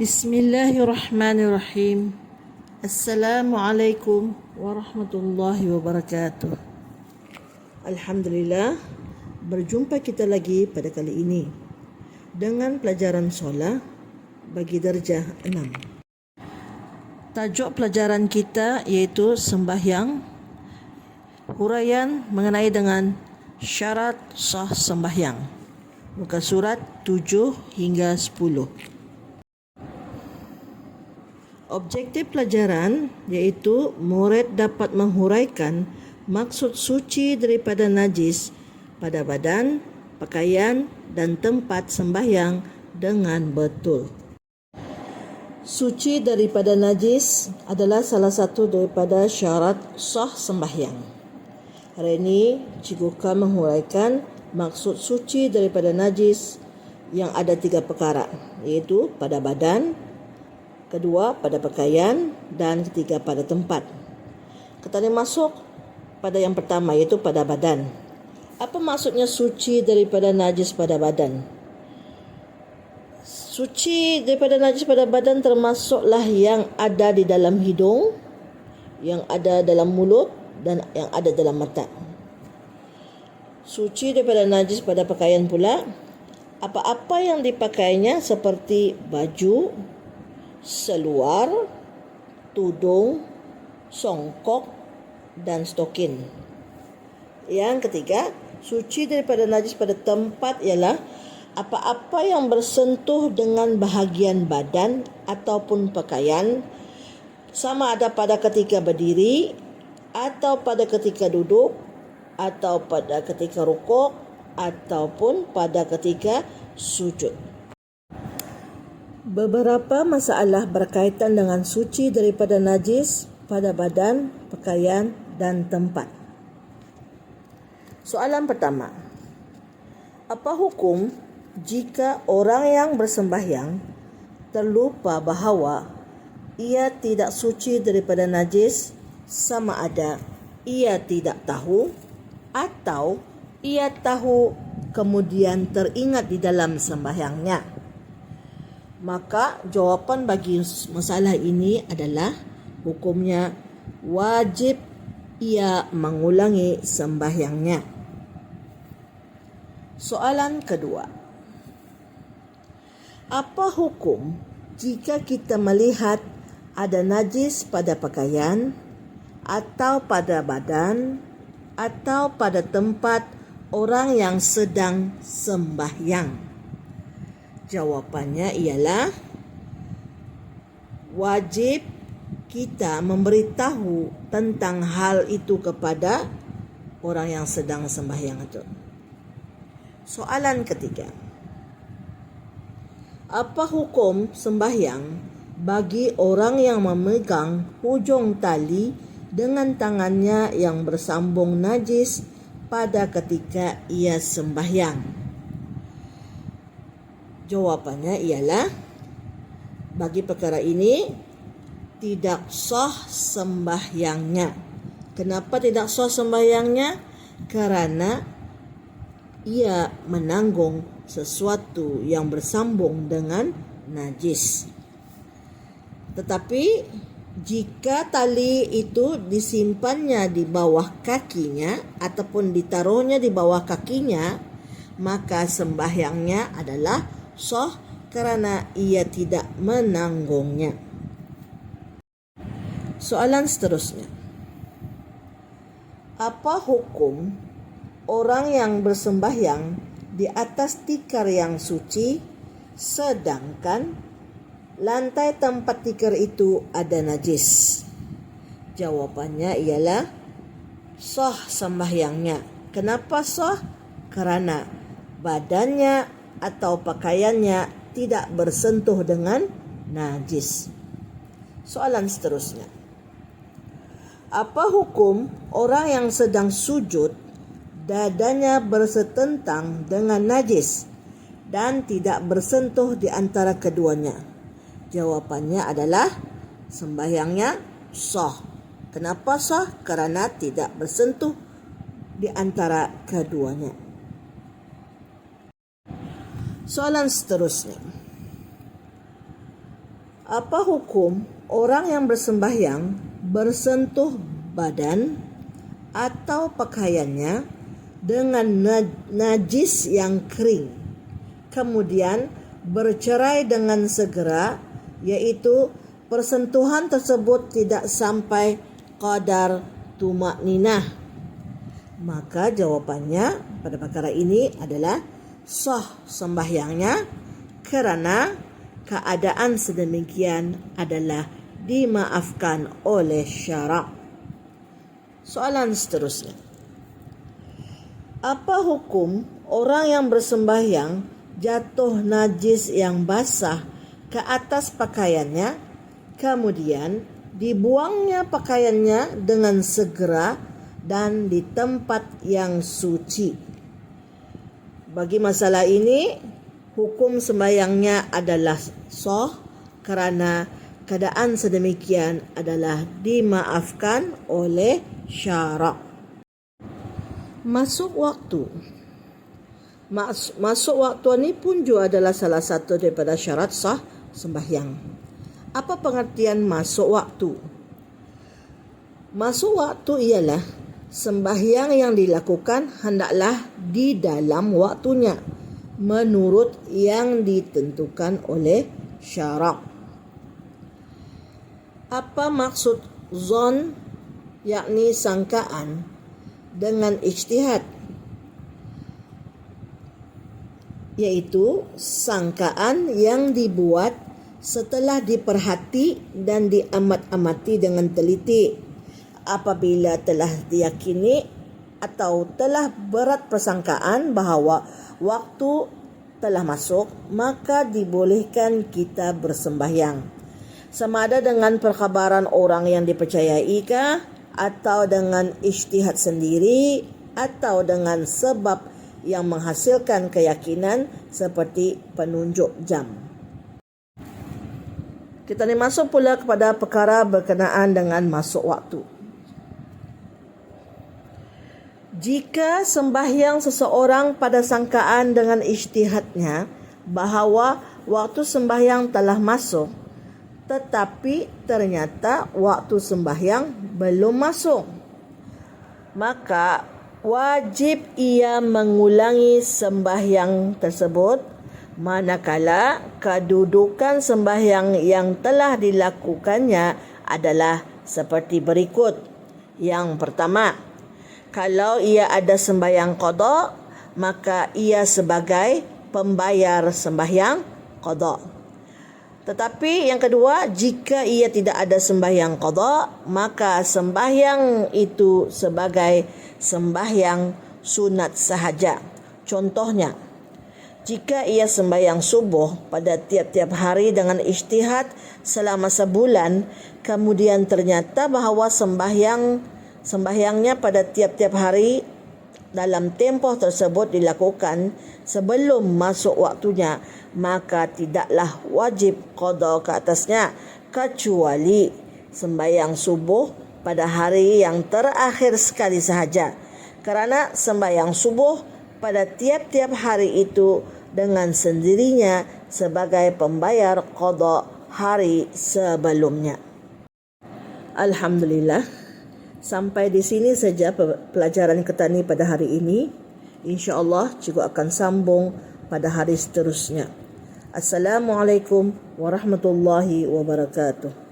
Bismillahirrahmanirrahim. Assalamualaikum warahmatullahi wabarakatuh. Alhamdulillah, berjumpa kita lagi pada kali ini dengan pelajaran solat bagi darjah 6. Tajuk pelajaran kita iaitu sembahyang, huraian mengenai dengan syarat sah sembahyang. Muka surat 7 hingga 10. Objektif pelajaran iaitu murid dapat menghuraikan maksud suci daripada najis pada badan, pakaian dan tempat sembahyang dengan betul. Suci daripada najis adalah salah satu daripada syarat sah sembahyang. Hari ini cikgu akan menghuraikan maksud suci daripada najis yang ada 3 perkara, iaitu pada badan, kedua pada pakaian dan ketiga pada tempat. Kita masuk pada yang pertama iaitu pada badan. Apa maksudnya suci daripada najis pada badan? Suci daripada najis pada badan termasuklah yang ada di dalam hidung, yang ada dalam mulut dan yang ada dalam mata. Suci daripada najis pada pakaian pula, apa-apa yang dipakainya seperti baju, seluar, tudung, songkok dan stokin. Yang ketiga, suci daripada najis pada tempat ialah apa-apa yang bersentuh dengan bahagian badan ataupun pakaian, sama ada pada ketika berdiri atau pada ketika duduk atau pada ketika rukuk ataupun pada ketika sujud. Beberapa masalah berkaitan dengan suci daripada najis pada badan, pakaian dan tempat. Soalan pertama, apa hukum jika orang yang bersembahyang terlupa bahawa ia tidak suci daripada najis, sama ada ia tidak tahu atau ia tahu kemudian teringat di dalam sembahyangnya? Maka jawapan bagi masalah ini adalah hukumnya wajib ia mengulangi sembahyangnya. Soalan kedua, apa hukum jika kita melihat ada najis pada pakaian atau pada badan atau pada tempat orang yang sedang sembahyang? Jawapannya ialah wajib kita memberitahu tentang hal itu kepada orang yang sedang sembahyang itu. Soalan ketiga, apa hukum sembahyang bagi orang yang memegang hujung tali dengan tangannya yang bersambung najis pada ketika ia sembahyang? Jawapannya ialah bagi perkara ini tidak sah sembahyangnya. Kenapa tidak sah sembahyangnya? Kerana ia menanggung sesuatu yang bersambung dengan najis. Tetapi jika tali itu disimpannya di bawah kakinya ataupun ditaruhnya di bawah kakinya, maka sembahyangnya adalah sah kerana ia tidak menanggungnya. Soalan seterusnya, apa hukum orang yang bersembahyang di atas tikar yang suci sedangkan lantai tempat tikar itu ada najis? Jawapannya ialah sah sembahyangnya. Kenapa sah? Kerana badannya atau pakaiannya tidak bersentuh dengan najis. Soalan seterusnya, apa hukum orang yang sedang sujud dadanya bersetentang dengan najis dan tidak bersentuh di antara keduanya? Jawapannya adalah sembahyangnya sah. Kenapa sah? Kerana tidak bersentuh di antara keduanya. Soalan seterusnya, Apa hukum orang yang bersembahyang bersentuh badan atau pakaiannya dengan najis yang kering, kemudian bercerai dengan segera, yaitu persentuhan tersebut tidak sampai qadar tumakninah? Maka jawapannya pada perkara ini adalah sah sembahyangnya kerana keadaan sedemikian adalah dimaafkan oleh syarak. Soalan seterusnya. Apa hukum orang yang bersembahyang jatuh najis yang basah ke atas pakaiannya, kemudian dibuangnya pakaiannya dengan segera dan di tempat yang suci? Bagi masalah ini, hukum sembahyangnya adalah sah kerana keadaan sedemikian adalah dimaafkan oleh syarak. Masuk waktu. Masuk waktu ini pun juga adalah salah satu daripada syarat sah sembahyang. Apa pengertian masuk waktu? Masuk waktu ialah sembahyang yang dilakukan hendaklah di dalam waktunya menurut yang ditentukan oleh syarak. Apa maksud zon, yakni sangkaan, dengan ijtihad? Iaitu sangkaan yang dibuat setelah diperhati dan diamat-amati dengan teliti. Apabila telah diyakini atau telah berat persangkaan bahawa waktu telah masuk, maka dibolehkan kita bersembahyang. Sama ada dengan perkhabaran orang yang dipercayai kah, atau dengan ijtihad sendiri, atau dengan sebab yang menghasilkan keyakinan seperti penunjuk jam. Kita ni masuk pula kepada perkara berkenaan dengan masuk waktu. Jika sembahyang seseorang pada sangkaan dengan ijtihadnya bahawa waktu sembahyang telah masuk, tetapi ternyata waktu sembahyang belum masuk, maka wajib ia mengulangi sembahyang tersebut manakala kedudukan sembahyang yang telah dilakukannya adalah seperti berikut. Yang pertama, kalau ia ada sembahyang qada, maka ia sebagai pembayar sembahyang qada. Tetapi yang kedua, jika ia tidak ada sembahyang qada, maka sembahyang itu sebagai sembahyang sunat sahaja. Contohnya, jika ia sembahyang subuh pada tiap-tiap hari dengan ijtihad selama sebulan, kemudian ternyata bahawa sembahyangnya pada tiap-tiap hari dalam tempoh tersebut dilakukan sebelum masuk waktunya, maka tidaklah wajib qada ke atasnya kecuali sembahyang subuh pada hari yang terakhir sekali sahaja, kerana sembahyang subuh pada tiap-tiap hari itu dengan sendirinya sebagai pembayar qada hari sebelumnya. Alhamdulillah, sampai di sini saja pelajaran kita ni pada hari ini. InsyaAllah cikgu akan sambung pada hari seterusnya. Assalamualaikum warahmatullahi wabarakatuh.